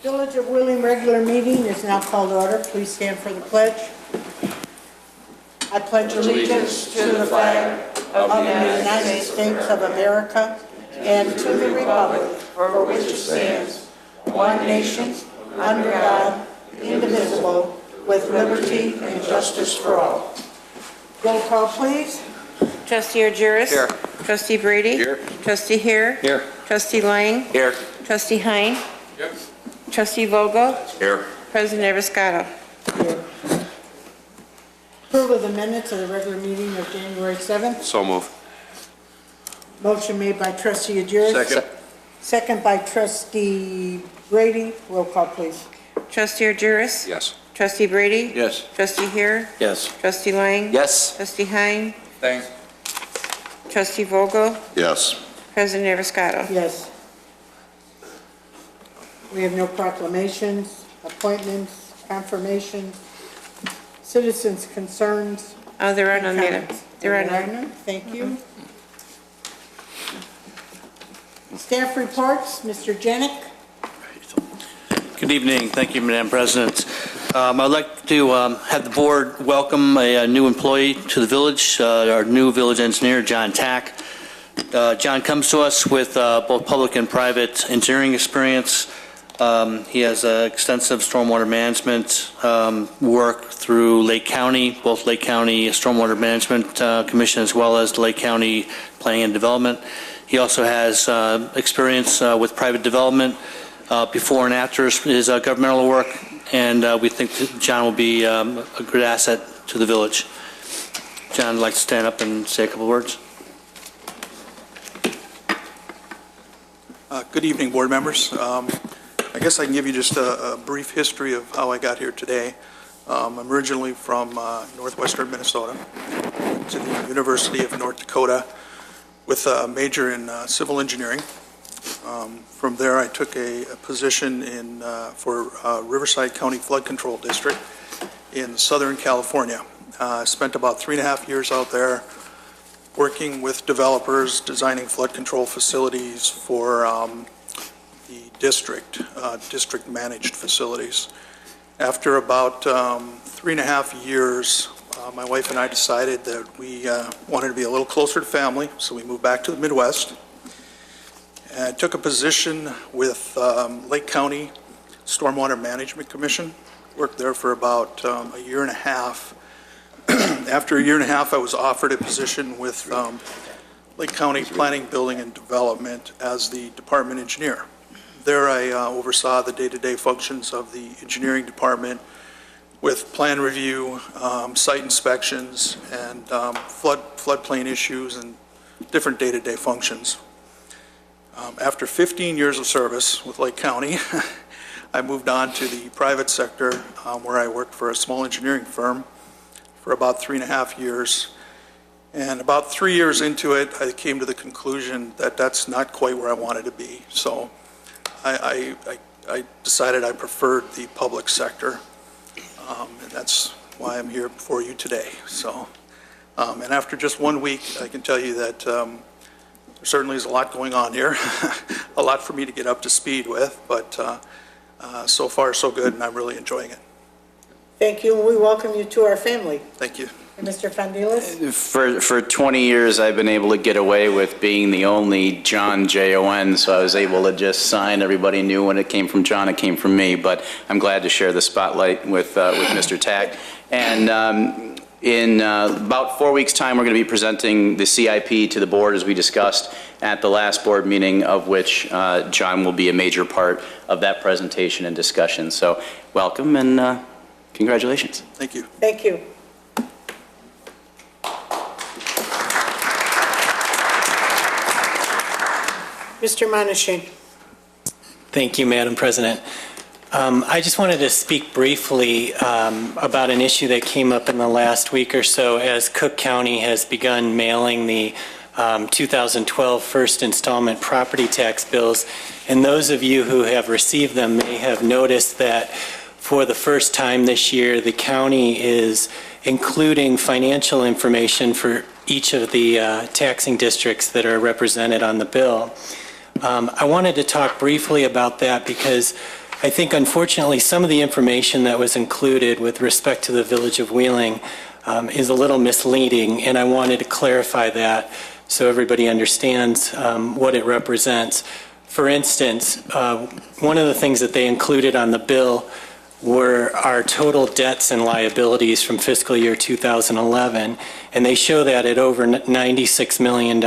Village of Wheeling regular meeting is now called to order. Please stand for the pledge. I pledge allegiance to the flag of the United States of America and to the republic for which it stands, one nation, under God, indivisible, with liberty and justice for all. Roll call, please. Trustee Argyris. Here. Trustee Brady. Here. Trustee Hare. Here. Trustee Lang. Here. Trustee Hein. Here. Trustee Vogel. Here. President Evascotto. Here. Approval of the minutes of the regular meeting of January 7th. So move. Motion made by Trustee Argyris. Second. Second by Trustee Brady. Roll call, please. Trustee Argyris. Yes. Trustee Brady. Yes. Trustee Hare. Yes. Trustee Lang. Yes. Trustee Hein. Thanks. Trustee Vogel. Yes. President Evascotto. Yes. We have no proclamations, appointments, confirmations, citizens' concerns. There are none, Madam. comments. There are none. Thank you. Staff reports, Mr. Janik. Good evening. Thank you, Madam President. I'd like to have the board welcome a new employee to the village, our new village engineer, John Tack. John comes to us with both public and private engineering experience. He has extensive stormwater management work through Lake County, both Lake County Stormwater Management Commission as well as the Lake County Planning and Development. He also has experience with private development before and after his governmental work, and we think that John will be a good asset to the village. John would like to stand up and say a couple words. Good evening, board members. I guess I can give you just a brief history of how I got here today. I'm originally from northwestern Minnesota, went to the University of North Dakota with a major in civil engineering. From there, I took a position for Riverside County Flood Control District in Southern California. I spent about 3.5 years out there working with developers, designing flood control facilities for the district managed facilities. After about 3.5 years, my wife and I decided that we wanted to be a little closer to family, so we moved back to the Midwest. And I took a position with Lake County Stormwater Management Commission, worked there for about a 1.5 years. After a 1.5 years, I was offered a position with Lake County Planning, Building, and Development as the department engineer. There I oversaw the day-to-day functions of the engineering department with plan review, site inspections, and floodplain issues and different day-to-day functions. After 15 years of service with Lake County, I moved on to the private sector where I worked for a small engineering firm for about 3.5 years. And about 3 years into it, I came to the conclusion that that's not quite where I wanted to be. So I decided I preferred the public sector, and that's why I'm here before you today. So, and after just 1 week, I can tell you that there certainly is a lot going on here, a lot for me to get up to speed with, but so far so good, and I'm really enjoying it. Thank you, and we welcome you to our family. Thank you. And Mr. Fondilas? For 20 years, I've been able to get away with being the only John, J-O-N, so I was able to just sign. Everybody knew when it came from John, it came from me, but I'm glad to share the spotlight with Mr. Tack. And in about 4 weeks' time, we're going to be presenting the CIP to the board, as we discussed at the last board meeting, of which John will be a major part of that presentation and discussion. So welcome and congratulations. Thank you. Thank you. Mr. Monashing. Thank you, Madam President. I just wanted to speak briefly about an issue that came up in the last week or so as Cook County has begun mailing the 2012 first installment property tax bills. And those of you who have received them may have noticed that for the first time this year, the county is including financial information for each of the taxing districts that are represented on the bill. I wanted to talk briefly about that because I think unfortunately some of the information that was included with respect to the Village of Wheeling is a little misleading, and I wanted to clarify that so everybody understands what it represents. For instance, one of the things that they included on the bill were our total debts and liabilities from fiscal year 2011, and they show that at over $96 million.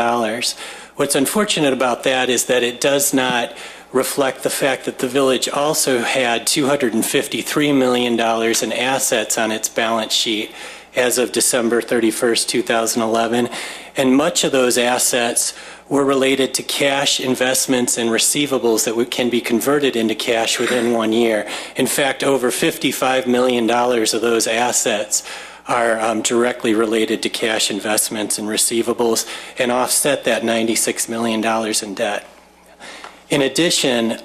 What's unfortunate about that is that it does not reflect the fact that the village also had $253 million in assets on its balance sheet as of December 31st, 2011, and much of those assets were related to cash investments and receivables that can be converted into cash within 1 year. In fact, over $55 million of those assets are directly related to cash investments and receivables and offset that $96 million in debt. In addition,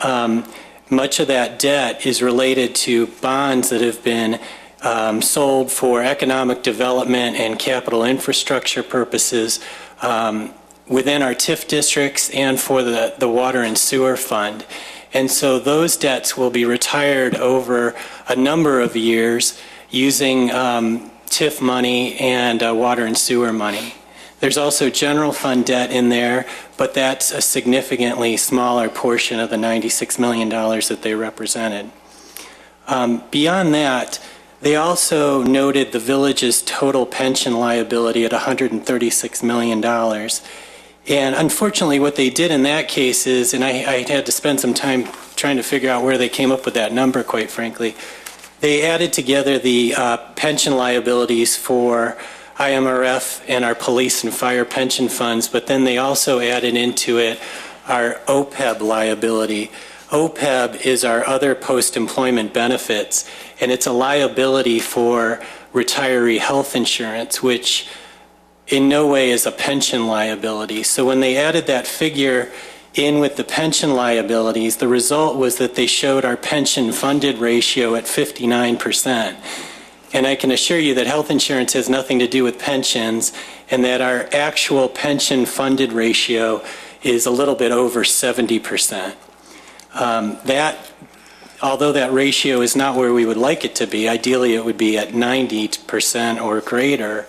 much of that debt is related to bonds that have been sold for economic development and capital infrastructure purposes within our TIF districts and for the water and sewer fund. And so those debts will be retired over a number of years using TIF money and water and sewer money. There's also general fund debt in there, but that's a significantly smaller portion of the $96 million that they represented. Beyond that, they also noted the village's total pension liability at $136 million. And unfortunately, what they did in that case is, and I had to spend some time trying to figure out where they came up with that number, quite frankly, they added together the pension liabilities for IMRF and our police and fire pension funds, but then they also added into it our OPEB liability. OPEB is our other post-employment benefits, and it's a liability for retiree health insurance, which in no way is a pension liability. So when they added that figure in with the pension liabilities, the result was that they showed our pension funded ratio at 59%. And I can assure you that health insurance has nothing to do with pensions, and that our actual pension funded ratio is a little bit over 70%. Although that ratio is not where we would like it to be, ideally it would be at 90% or greater,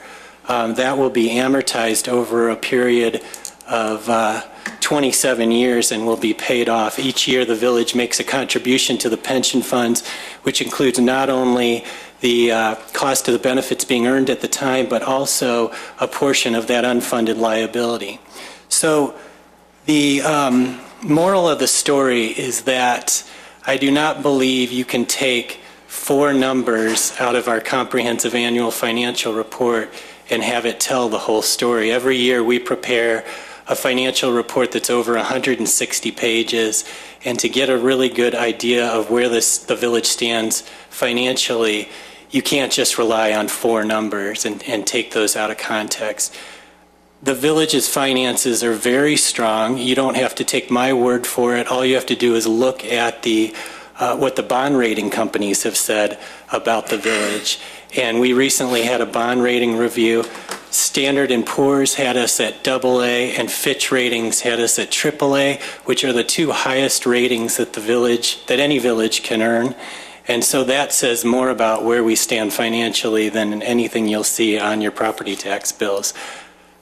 that will be amortized over a period of 27 years and will be paid off. Each year the village makes a contribution to the pension funds, which includes not only the cost of the benefits being earned at the time, but also a portion of that unfunded liability. So the moral of the story is that I do not believe you can take 4 numbers out of our comprehensive annual financial report and have it tell the whole story. Every year we prepare a financial report that's over 160 pages, and to get a really good idea of where the village stands financially, you can't just rely on 4 numbers and take those out of context. The village's finances are very strong. You don't have to take my word for it. All you have to do is look at what the bond rating companies have said about the village. And we recently had a bond rating review. Standard & Poor's had us at AA, and Fitch Ratings had us at AAA, which are the 2 highest ratings that any village can earn. And so that says more about where we stand financially than anything you'll see on your property tax bills.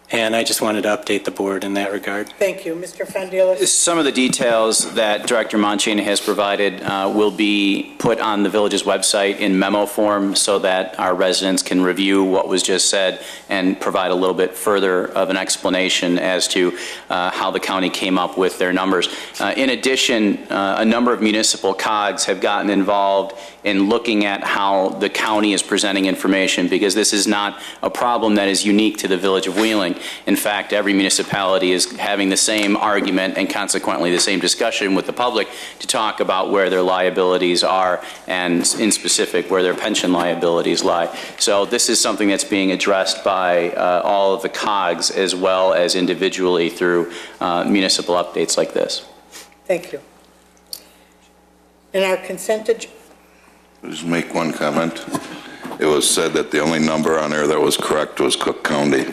And I just wanted to update the board in that regard. Thank you. Mr. Fondilis? Some of the details that Director Monchina has provided will be put on the village's website in memo form so that our residents can review what was just said and provide a little bit further of an explanation as to how the county came up with their numbers. In addition, a number of municipal COGs have gotten involved in looking at how the county is presenting information, because this is not a problem that is unique to the Village of Wheeling. In fact, every municipality is having the same argument and consequently the same discussion with the public to talk about where their liabilities are, and in specific where their pension liabilities lie. So this is something that's being addressed by all of the COGs as well as individually through municipal updates like this. Thank you. In our consent agenda, Just make one comment. It was said that the only number on there that was correct was Cook County.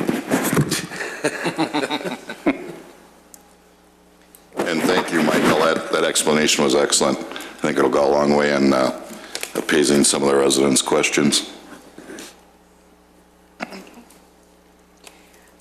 And thank you, Michael. That explanation was excellent. think it'll go a long way in appeasing some of the residents' questions.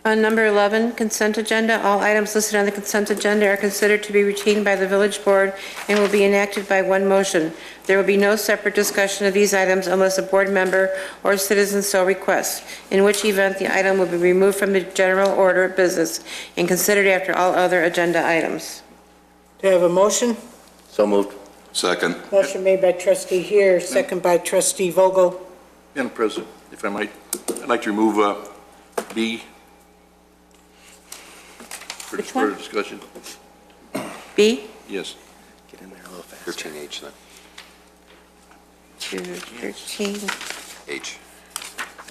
On number 11, consent agenda, all items listed on the consent agenda are considered to be routine by the village board and will be enacted by one motion. There will be no separate discussion of these items unless a board member or citizen so requests, in which event the item will be removed from the general order of business and considered after all other agenda items. Do I have a motion? So moved. Second. Motion made by trustee Here, second by trustee Vogel. Madam President, if I might, I'd like to remove B for Which one? further discussion. B? Yes. Get in there a little faster. 13H then. To 13, H.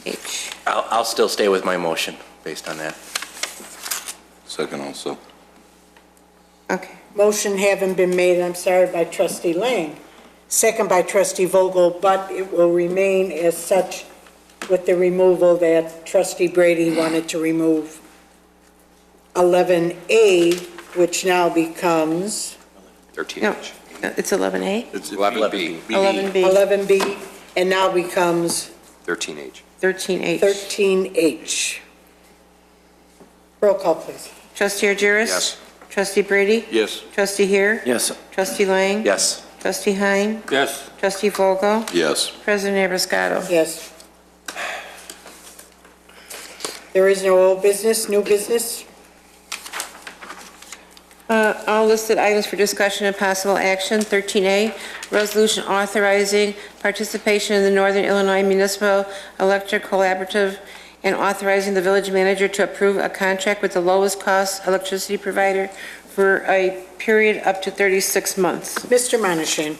H. I'll still stay with my motion based on that. Second also. Okay. Motion having been made, I'm sorry, by trustee Lang, second by trustee Vogel, but it will remain as such with the removal that trustee Brady wanted to remove 11A, which now becomes 13H. No, it's 11A? It's 11B. 11B, 11B, and now becomes 13H. 13H. 13H. Roll call, please. Trustee Argyris? Yes. Trustee Brady? Yes. Trustee Here? Yes. Trustee Lang? Yes. Trustee Hein? Yes. Trustee Vogel? Yes. President Eversotto? Yes. There is no old business, new business? All listed items for discussion and possible action. 13A, resolution authorizing participation in the Northern Illinois Municipal Electric Collaborative and authorizing the village manager to approve a contract with the lowest cost electricity provider for a period up to 36 months. Mr. Monashan.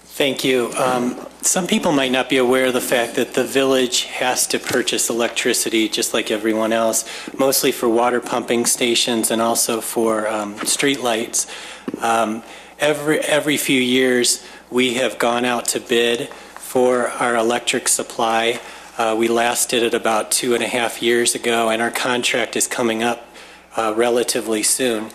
Thank you. Some people might not be aware of the fact that the village has to purchase electricity just like everyone else, mostly for water pumping stations and also for street lights. Every few years, we have gone out to bid for our electric supply. We last did it about 2.5 years ago, and our contract is coming up relatively soon.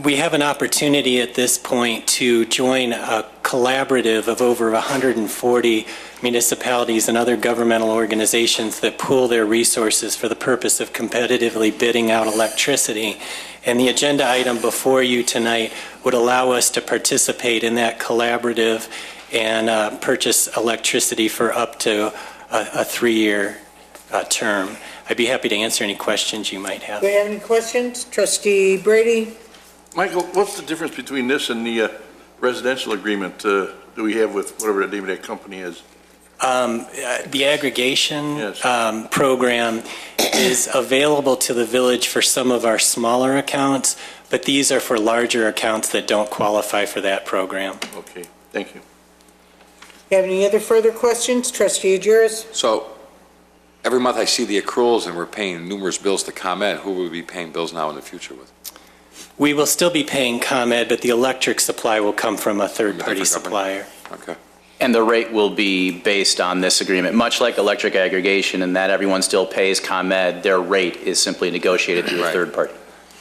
We have an opportunity at this point to join a collaborative of over 140 municipalities and other governmental organizations that pool their resources for the purpose of competitively bidding out electricity. And the agenda item before you tonight would allow us to participate in that collaborative and purchase electricity for up to a 3-year term. I'd be happy to answer any questions you might have. Do you have any questions? Trustee Brady? Michael, what's the difference between this and the residential agreement that we have with whatever the name of that company is? The aggregation Yes. program is available to the village for some of our smaller accounts, but these are for larger accounts that don't qualify for that program. Okay, thank you. You have any other further questions? Trustee Adjuris? So every month I see the accruals and we're paying numerous bills to ComEd. Who will we be paying bills now in the future with? We will still be paying ComEd, but the electric supply will come from a third-party Different supplier. Okay. And the rate will be based on this agreement, much like electric aggregation, in that everyone still pays ComEd. Their rate is simply negotiated through a Right. third party.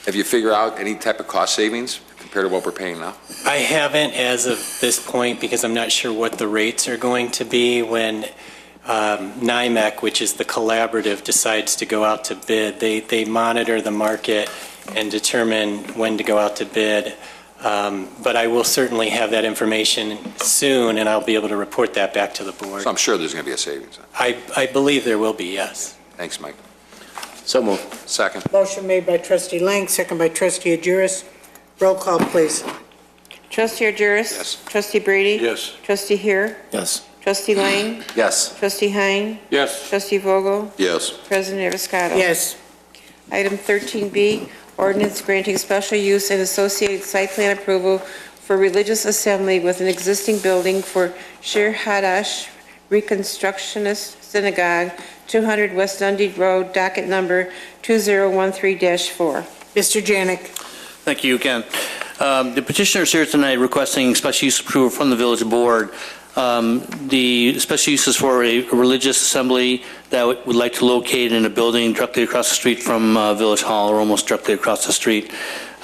Have you figured out any type of cost savings compared to what we're paying now? I haven't as of this point because I'm not sure what the rates are going to be when NIMEC, which is the collaborative, decides to go out to bid. They monitor the market and determine when to go out to bid. But I will certainly have that information soon, and I'll be able to report that back to the board. So I'm sure there's going to be a savings. I believe there will be, yes. Thanks, Mike. So moved. Second. Motion made by trustee Lang, second by trustee Adjuris. Roll call, please. Trustee Argyris? Yes. Trustee Brady? Yes. Trustee Here? Yes. Trustee Lang? Yes. Trustee Hein? Yes. Trustee Vogel? Yes. President Eversotto? Yes. Item 13B, ordinance granting special use and associated site plan approval for religious assembly with an existing building for Shir Hadash Reconstructionist Synagogue, 200 West Dundee Road, docket number 2013-4. Mr. Janik. Thank you again. The petitioner is here tonight requesting special use approval from the village board. The special use is for a religious assembly that would like to locate in a building directly across the street from Village Hall, or almost directly across the street.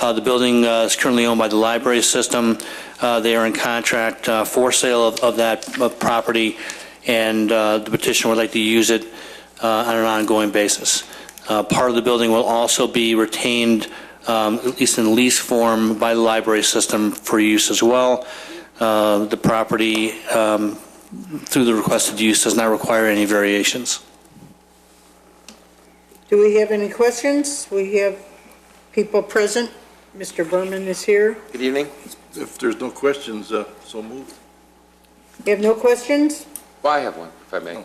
The building is currently owned by the library system. They are in contract for sale of that property, and the petitioner would like to use it on an ongoing basis. Part of the building will also be retained, at least in lease form, by the library system for use as well. The property, through the requested use, does not require any variations. Do we have any questions? We have people present. Mr. Berman is here. Good evening. If there's no questions, so moved. You have no questions? Well, I have one, if I may.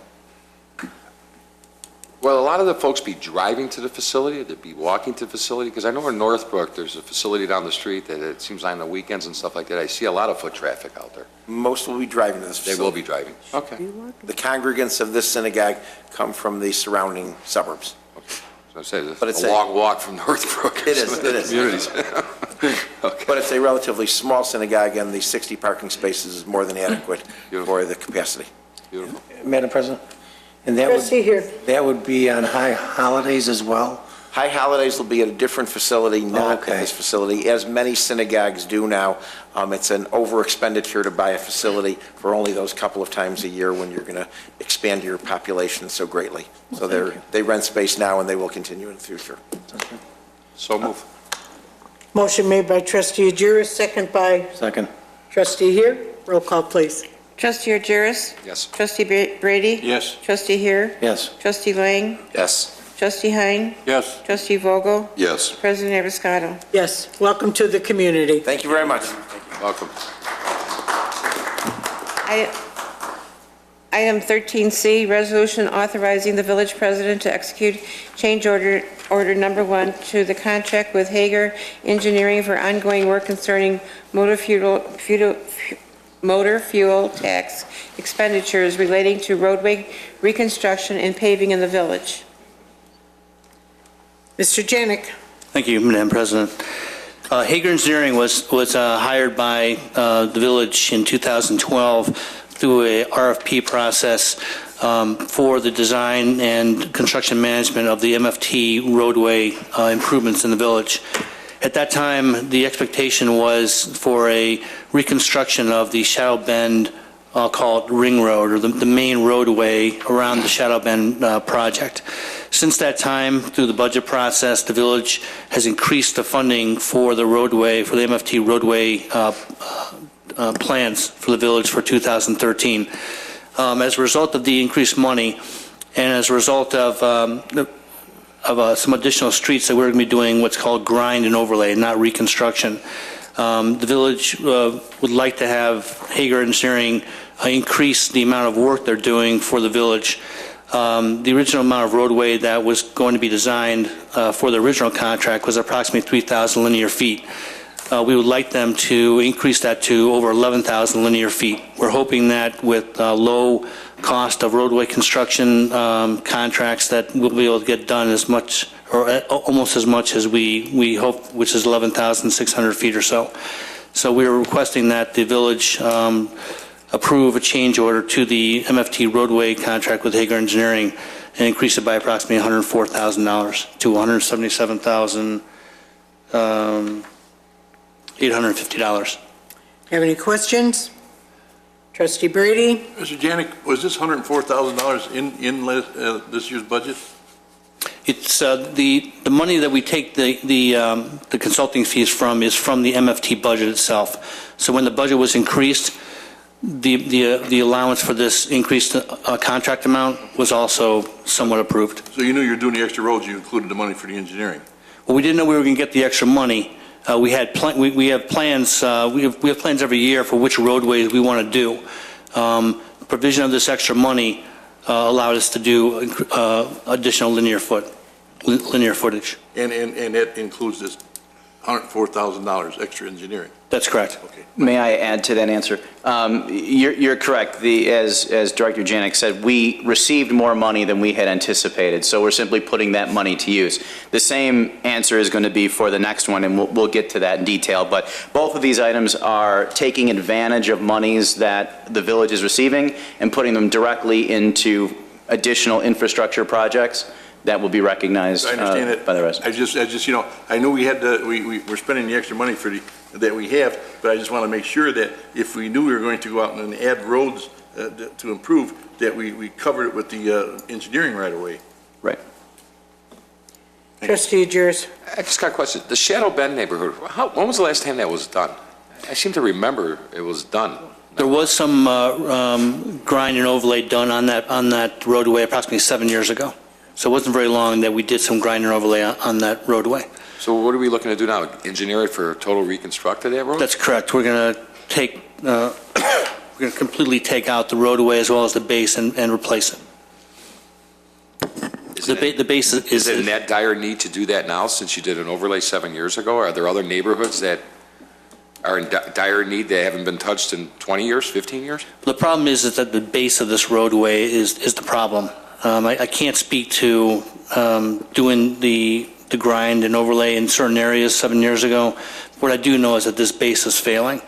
Will a lot of the folks be driving to the facility, or they be walking to the facility? Because I know in Northbrook, there's a facility down the street that it seems like on the weekends and stuff like that, I see a lot of foot traffic out there. Most will be driving to this They facility. will be driving. Okay. The congregants of this synagogue come from the surrounding suburbs. So I say, But it's it's a a- long walk from Northbrook. It is, it is. Communities. Okay. But it's a relatively small synagogue, and the 60 parking spaces is more than adequate for the capacity. Beautiful. Madam President, and Trustee here. that would be on high holidays as well? High holidays will be at a different facility, not Okay. at this facility, as many synagogues do now. It's an over expenditure to buy a facility for only those couple of times a year when you're going to expand your population so greatly. So they rent space now, and they will continue in the future. So move. Motion made by trustee Agiris, second by Second. trustee here. Roll call, please. Trustee Agiris? Yes. Trustee Brady? Yes. Trustee here? Yes. Trustee Lang? Yes. Trustee Hein? Yes. Trustee Vogel? Yes. President Abiscato? Yes, welcome to the community. Thank you very much. Welcome. Item 13C, resolution authorizing the village president to execute change order number 1 to the contract with Hager Engineering for ongoing work concerning motor fuel tax expenditures relating to roadway reconstruction and paving in the village. Mr. Janik. Thank you, Madam President. Hager Engineering was hired by the village in 2012 through a RFP process for the design and construction management of the MFT roadway improvements in the village. At that time, the expectation was for a reconstruction of the Shadow Bend, I'll call it Ring Road, or the main roadway around the Shadow Bend project. Since that time, through the budget process, the village has increased the funding for the roadway, for the MFT roadway plans for the village for 2013. As a result of the increased money, and as a result of some additional streets that we're going to be doing what's called grind and overlay, not reconstruction, the village would like to have Hager Engineering increase the amount of work they're doing for the village. The original amount of roadway that was going to be designed for the original contract was approximately 3,000 linear feet. We would like them to increase that to over 11,000 linear feet. We're hoping that with low cost of roadway construction contracts that we'll be able to get done as much or almost as much as we hope, which is 11,600 feet or so. So we are requesting that the village approve a change order to the MFT roadway contract with Hager Engineering and increase it by approximately $104,000 to $177,850. Have any questions? Trustee Brady? Mr. Janik, was this $104,000 in this year's budget? It's the money that we take the consulting fees from is from the MFT budget itself. So when the budget was increased, the allowance for this increased contract amount was also somewhat approved. So you knew you were doing the extra roads, you included the money for the engineering? Well, we didn't know we were going to get the extra money. We have plans. We have plans every year for which roadways we want to do. Provision of this extra money allowed us to do additional linear footage. And that includes this $104,000 extra engineering? That's correct. Okay. May I add to that answer? You're correct. As Director Janik said, we received more money than we had anticipated, so we're simply putting that money to use. The same answer is going to be for the next one, and we'll get to that in detail. But both of these items are taking advantage of monies that the village is receiving and putting them directly into additional infrastructure projects that will be recognized I understand that. by the residents. I just, I know we had we're spending the extra money that we have, but I just want to make sure that if we knew we were going to go out and add roads to improve, that we covered it with the engineering right away. Right. Trustee Jers. I just got a question. The Shadow Bend neighborhood, when was the last time that was done? I seem to remember it was done. There was some grind and overlay done on that roadway approximately 7 years ago. So it wasn't very long that we did some grind and overlay on that roadway. So what are we looking to do now? Engineer it for total reconstruct of that road? That's correct. We're going to we're going to completely take out the roadway as well as the base and replace it. The base Is it in that dire need to do that now, since you did an overlay 7 years ago? Are there other neighborhoods that are in dire need that haven't been touched in 20 years, 15 years? The problem is that the base of this roadway is the problem. I can't speak to doing the grind and overlay in certain areas 7 years ago. What I do know is that this base is failing.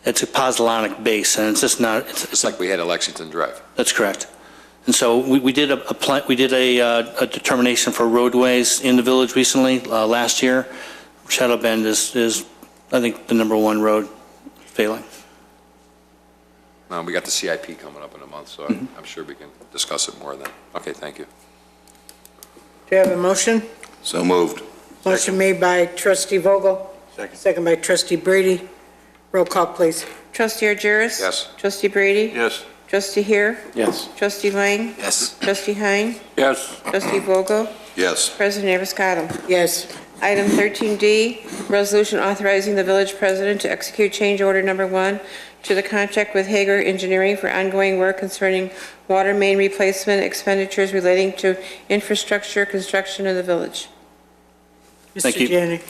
It's a pozzolanic base, and it's just not. It's like we had at Lexington Drive. That's correct. And so we did a determination for roadways in the village recently, last year. Shadow Bend is I think the number 1 road failing. We got the CIP coming up in a month, so I'm sure we can discuss it more then. Okay, thank you. Do you have a motion? So moved. Motion made by trustee Vogel. Second by trustee Brady. Roll call, please. Trustee Argyris? Yes. Trustee Brady? Yes. Trustee Heer? Yes. Trustee Lang? Yes. Trustee Hein? Yes. Trustee Vogel? Yes. President Avascado? Yes. Item 13D, resolution authorizing the village president to execute change order number 1 to the contract with Hager Engineering for ongoing work concerning water main replacement expenditures relating to infrastructure construction in the village. Thank you. Mr. Janney.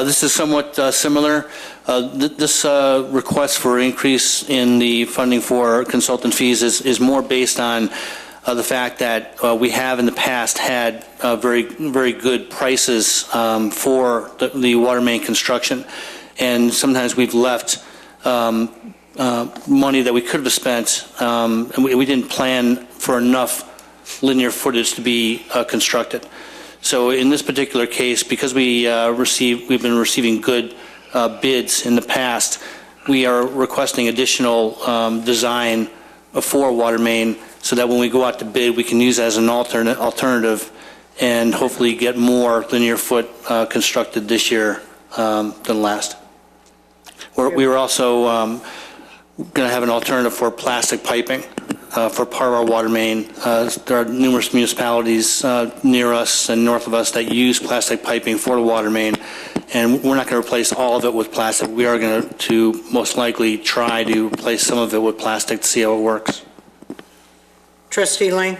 This is somewhat similar. This request for increase in the funding for consultant fees is more based on the fact that we have in the past had very, very good prices for the water main construction. And sometimes we've left money that we could have spent, and we didn't plan for enough linear footage to be constructed. So in this particular case, because we've been receiving good bids in the past, we are requesting additional design for water main so that when we go out to bid, we can use it as an alternative and hopefully get more linear foot constructed this year than last. We were also going to have an alternative for plastic piping for part of our water main. There are numerous municipalities near us and north of us that use plastic piping for the water main, and we're not going to replace all of it with plastic. We are going to most likely try to replace some of it with plastic to see how it works. Trustee Lang.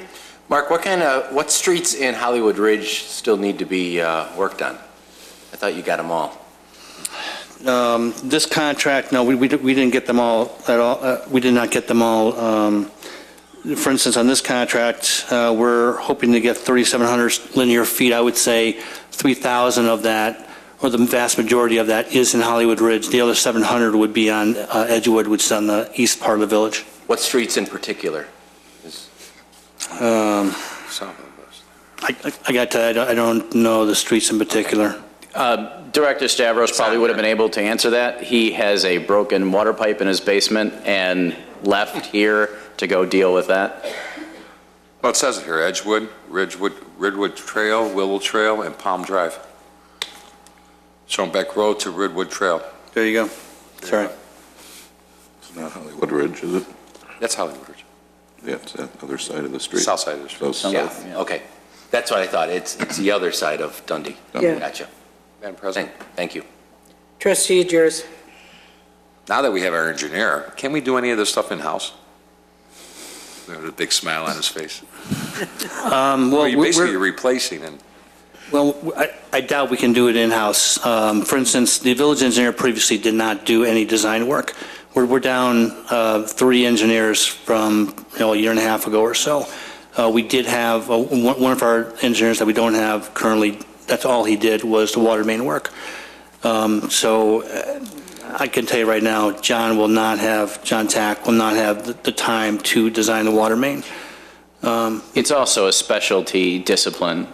Mark, what streets in Hollywood Ridge still need to be worked on? I thought you got them all. This contract, no, we didn't get them all at all. We did not get them all. For instance, on this contract, we're hoping to get 3,700 linear feet. I would say 3,000 of that, or the vast majority of that, is in Hollywood Ridge. The other 700 would be on Edgewood, which is on the east part of the village. What streets in particular? I got to, I don't know the streets in particular. Director Stavros probably would have been able to answer that. He has a broken water pipe in his basement and left here to go deal with that. Well, it says it here, Edgewood, Ridgewood Trail, Willow Trail, and Palm Drive. Schoenbeck Road to Ridgewood Trail. There you go. Sorry. It's not Hollywood Ridge, is it? That's Hollywood Ridge. Yeah, it's that other side of the street. South side of the street. Yeah, okay. That's what I thought. It's the other side of Dundee. Yeah. Gotcha. Madam President, Thank you. Trustee Jers. now that we have our engineer, can we do any of this stuff in-house? With a big smile on his face. Well, You're basically replacing and Well, I doubt we can do it in-house. For instance, the village engineer previously did not do any design work. We're down 3 engineers from a year and a half ago or so. We did have one of our engineers that we don't have currently. That's all he did was the water main work. So I can tell you right now, John Tack will not have the time to design the water main. It's also a specialty discipline.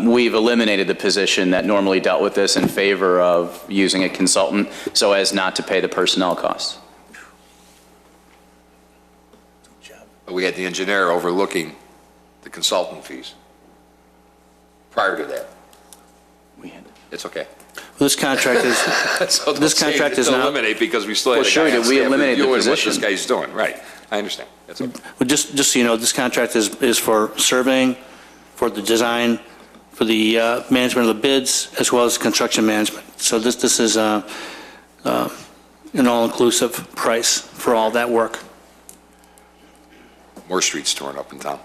We've eliminated the position that normally dealt with this in favor of using a consultant so as not to pay the personnel costs. We had the engineer overlooking the consultant fees prior to that. It's okay. This contract is, So This don't say contract to is not- eliminate because we still had Well, a sure, guy on we staff eliminated the reviewing what position. this guy's doing, right. I understand. That's okay. well, just so you know, this contract is for surveying, for the design, for the management of the bids, as well as construction management. So this is an all-inclusive price for all that work. More streets torn up in town.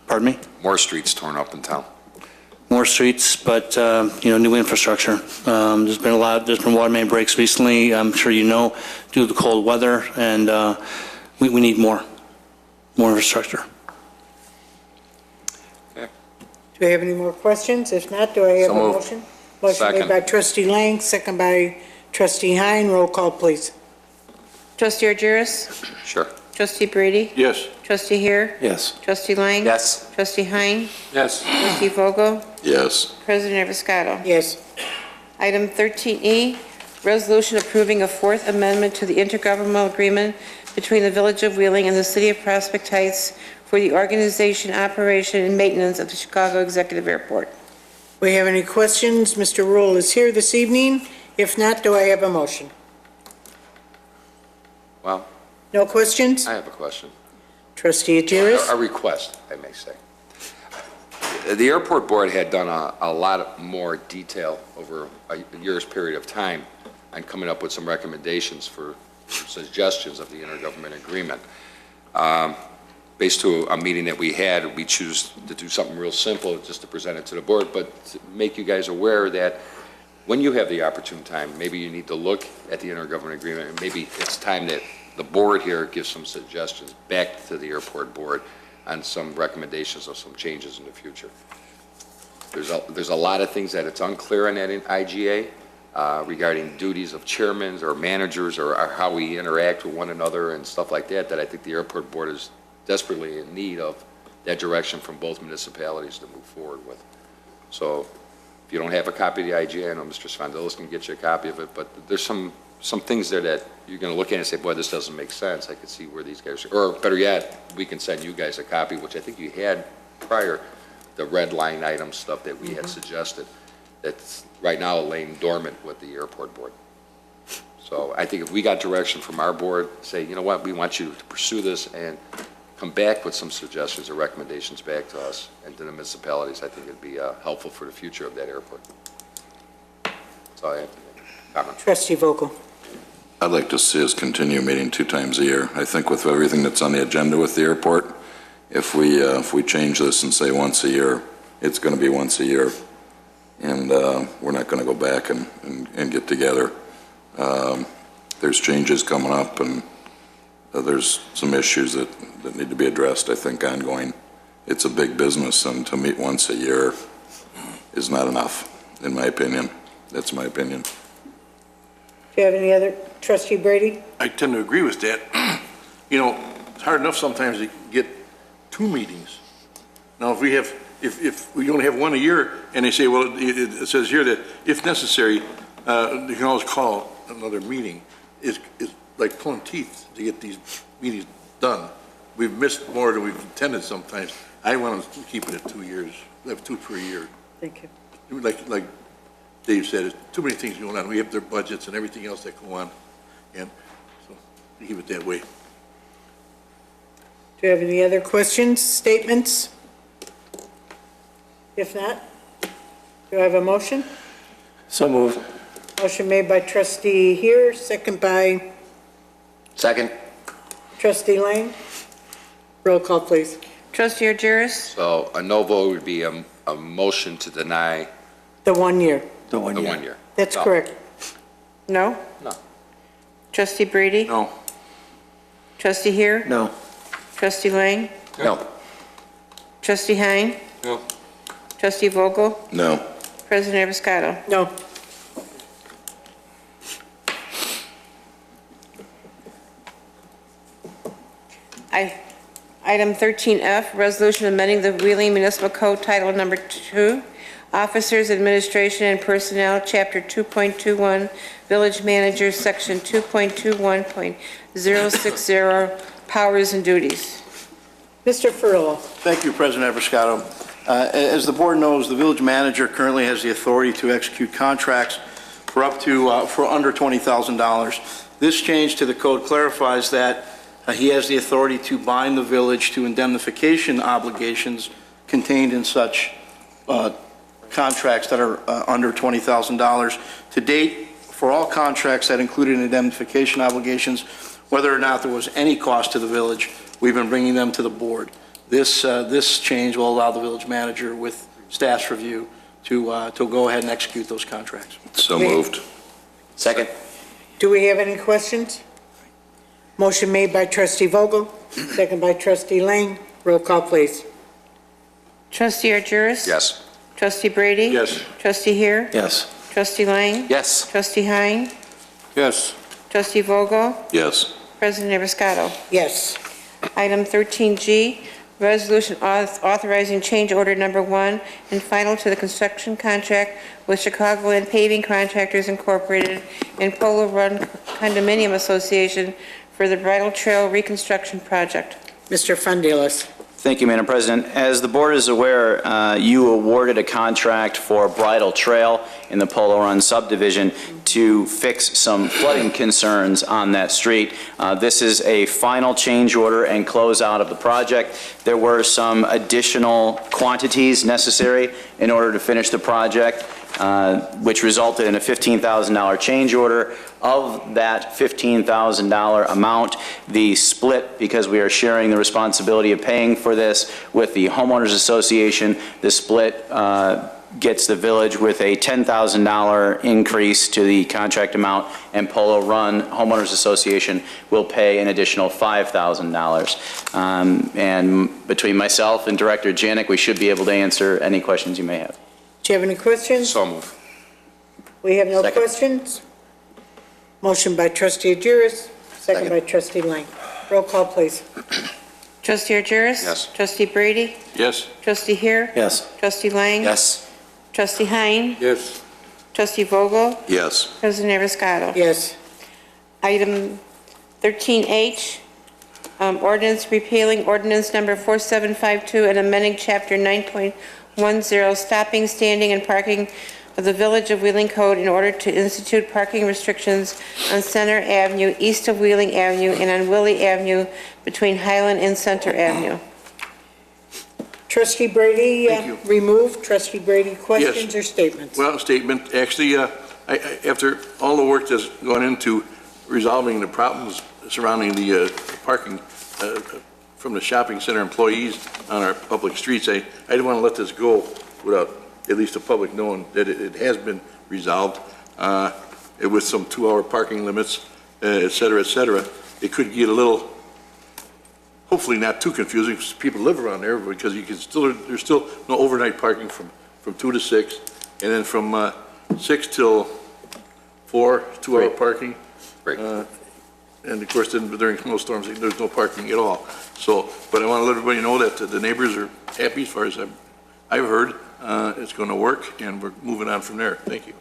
Pardon me? More streets torn up in town. More streets, but, new infrastructure. There's been water main breaks recently, I'm sure you know, due to the cold weather, and we need more infrastructure. Do we have any more questions? If not, do I have a So moved. motion? Motion made Second. by trustee Lang, second by trustee Hine. Roll call, please. Trustee Argyris? Sure. Trustee Brady? Yes. Trustee Here? Yes. Trustee Lang? Yes. Trustee Hine? Yes. Trustee Vogel? Yes. President Evascado? Yes. Item 13E, resolution approving a fourth amendment to the intergovernmental agreement between the Village of Wheeling and the City of Prospect Heights for the organization, operation, and maintenance of the Chicago Executive Airport. We have any questions? Mr. Rule is here this evening. If not, do I have a motion? Well, No questions? I have a question. Trustee Agiris? A request, I may say. The airport board had done a lot more detail over a year's period of time on coming up with some recommendations for suggestions of the intergovernment agreement. Based to a meeting that we had, we choose to do something real simple, just to present it to the board, but to make you guys aware that when you have the opportune time, maybe you need to look at the intergovernment agreement, and maybe it's time that the board here gives some suggestions back to the airport board on some recommendations of some changes in the future. There's a lot of things that it's unclear in that IGA regarding duties of chairmen or managers or how we interact with one another and stuff like that, that I think the airport board is desperately in need of that direction from both municipalities to move forward with. So if you don't have a copy of the IGA, I know Mr. Svandelis can get you a copy of it, but there's some things there that you're going to look at and say, boy, this doesn't make sense. I can see where these guys are. Or better yet, we can send you guys a copy, which I think you had prior, the red line item stuff that we had suggested, that's right now laying dormant with the airport board. So I think if we got direction from our board, say, you know what, we want you to pursue this and come back with some suggestions or recommendations back to us and to the municipalities, I think it'd be helpful for the future of that airport. That's all I have to make a comment. Trustee Vogel? I'd like to see us continue meeting 2 times a year. I think with everything that's on the agenda with the airport, if we change this and say once a year, it's going to be once a year. And we're not going to go back and get together. There's changes coming up, and there's some issues that need to be addressed, I think, ongoing. It's a big business, and to meet once a year is not enough, in my opinion. That's my opinion. Do you have any other? Trustee Brady? I tend to agree with that. You know, it's hard enough sometimes to get 2 meetings. Now, if we only have 1 a year, and they say, well, it says here that if necessary, you can always call another meeting. It's like pulling teeth to get these meetings done. We've missed more than we've intended sometimes. I want to keep it at 2 years, have 2 per year. Thank you. Like Dave said, there's too many things going on. We have their budgets and everything else that go on, and so we keep it that way. Do you have any other questions, statements? If not, do I have a motion? So moved. Motion made by trustee here, second by Second? trustee Lang. Roll call, please. Trustee Argyris? So a no vote would be a motion to deny The 1 year. The 1 the year. 1 year. That's No. correct. No? No. Trustee Brady? No. Trustee Here? No. Trustee Lang? No. Trustee Hine? No. Trustee Vogel? No. President Evascado? No. I Item 13F, resolution amending the Wheeling Municipal Code Title Number 2, Officers, Administration, and Personnel, Chapter 2.21, Village Manager, Section 2.21.060, Powers and Duties. Mr. Ferrell. Thank you, President Abiscato. As the board knows, the village manager currently has the authority to execute contracts for up to, for under $20,000. This change to the code clarifies that he has the authority to bind the village to indemnification obligations contained in such contracts that are under $20,000. To date, for all contracts that included indemnification obligations, whether or not there was any cost to the village, we've been bringing them to the board. This change will allow the village manager, with staff's review, to go ahead and execute those contracts. So moved. Second. Do we have any questions? Motion made by trustee Vogel, second by trustee Lang. Roll call, please. Trustee Argyris? Yes. Trustee Brady? Yes. Trustee Here? Yes. Trustee Lang? Yes. Trustee Hein? Yes. Trustee Vogel? Yes. President Abiscato. Yes. Item 13G, resolution authorizing change order number 1 and final to the construction contract with Chicagoland Paving Contractors Incorporated and Polo Run Condominium Association for the Bridle Trail Reconstruction Project. Mr. Fundelis. Thank you, Madam President. As the board is aware, you awarded a contract for Bridle Trail in the Polo Run subdivision to fix some flooding concerns on that street. This is a final change order and closeout of the project. There were some additional quantities necessary in order to finish the project, which resulted in a $15,000 change order. Of that $15,000 amount, the split, because we are sharing the responsibility of paying for this with the homeowners association, the split gets the village with a $10,000 increase to the contract amount, and Polo Run Homeowners Association will pay an additional $5,000. And between myself and Director Janik, we should be able to answer any questions you may have. Do you have any questions? So moved. We have no Second. questions. Motion by trustee Adjuris, second by trustee Lang. Roll call, please. Trustee Argyris? Yes. Trustee Brady? Yes. Trustee Here? Yes. Trustee Lang? Yes. Trustee Hein? Yes. Trustee Vogel? Yes. President Abiscato. Yes. Item 13H, ordinance repealing ordinance number 4752 and amending chapter 9.10, stopping, standing, and parking of the Village of Wheeling Code in order to institute parking restrictions on Center Avenue, east of Wheeling Avenue, and on Willie Avenue between Highland and Center Avenue. Trustee Brady, Thank you. removed. Trustee Brady, questions or statements? Well, statement, actually, after all the work that's gone into resolving the problems surrounding the parking from the shopping center employees on our public streets, I didn't want to let this go without at least the public knowing that it has been resolved. With some 2-hour parking limits, et cetera, it could get a little, hopefully not too confusing, because people live around there, because you can still, there's still no overnight parking from 2 to 6, and then from 6 till 4, 2-hour parking. Great. And of course, then during snowstorms, there's no parking at all. So, but I want to let everybody know that the neighbors are happy as far as I've heard. It's going to work, and we're moving on from there. Thank you.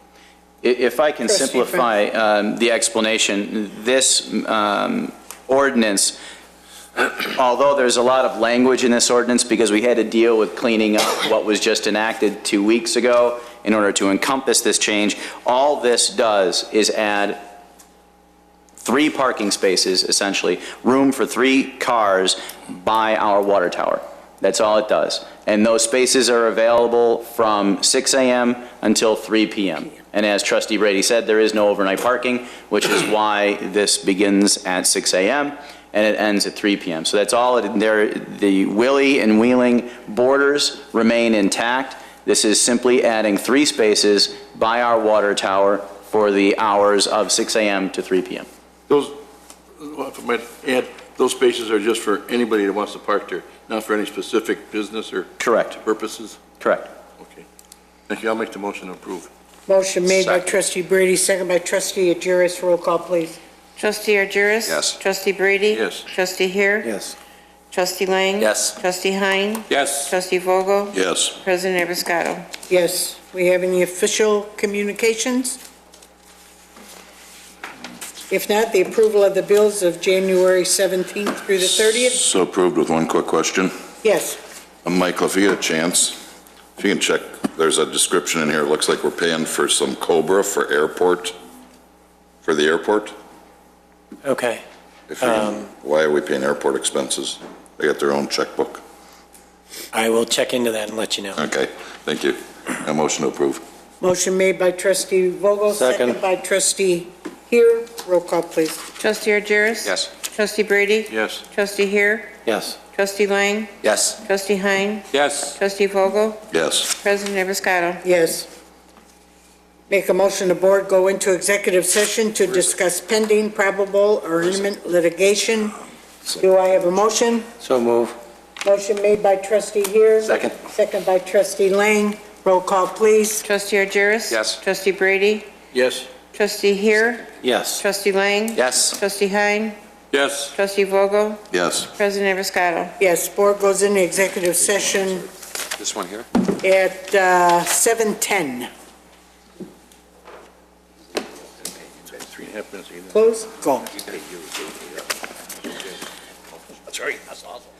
If I can Trustee simplify the explanation, this ordinance, although there's a lot of language in this ordinance because we had to deal with cleaning up what was just enacted 2 weeks ago in order to encompass this change, all this does is add 3 parking spaces, essentially, room for 3 cars by our water tower. That's all it does. And those spaces are available from 6 a.m. until 3 p.m. And as Trustee Brady said, there is no overnight parking, which is why this begins at 6 a.m. and it ends at 3 p.m. So that's all. The Willie and Wheeling borders remain intact. This is simply adding 3 spaces by our water tower for the hours of 6 a.m. to 3 p.m. Those, if I might add, those spaces are just for anybody that wants to park there, not for any specific business or Correct. purposes? Correct. Okay. Thank you. I'll make the motion to approve. Motion made by Second. trustee Brady, second by trustee Adjuris. Roll call, please. Trustee Argyris? Yes. Trustee Brady? Yes. Trustee Here? Yes. Trustee Lang? Yes. Trustee Hein? Yes. Trustee Vogel? Yes. President Evascado? Yes. We have any official communications? If not, the approval of the bills of January 17th through the 30th? So approved with one quick question. Yes. Michael, if you get a chance, if you can check, there's a description in here, it looks like we're paying for some Cobra for the airport. Okay. If you can, why are we paying airport expenses? They got their own checkbook. I will check into that and let you know. Okay, thank you. A motion to approve. Motion made by trustee Vogel, second by trustee Here. Roll call, please. Trustee Argyris? Yes. Trustee Brady? Yes. Trustee Here? Yes. Trustee Lang? Yes. Trustee Hein? Yes. Trustee Vogel? Yes. President Evascado? Yes. Make a motion the board go into executive session to discuss pending, probable, or imminent litigation. Do I have a motion? So move. Motion made by trustee Here. Second. Second by trustee Lang. Roll call, please. Trustee Argyris? Yes. Trustee Brady? Yes. Trustee Here? Yes. Trustee Lang? Yes. Trustee Hein? Yes. Trustee Vogel? Yes. President Evascado? Yes, board goes into executive session This one here? at 7:10. 3.5 minutes. again. Close? Go. That's right. That's awesome.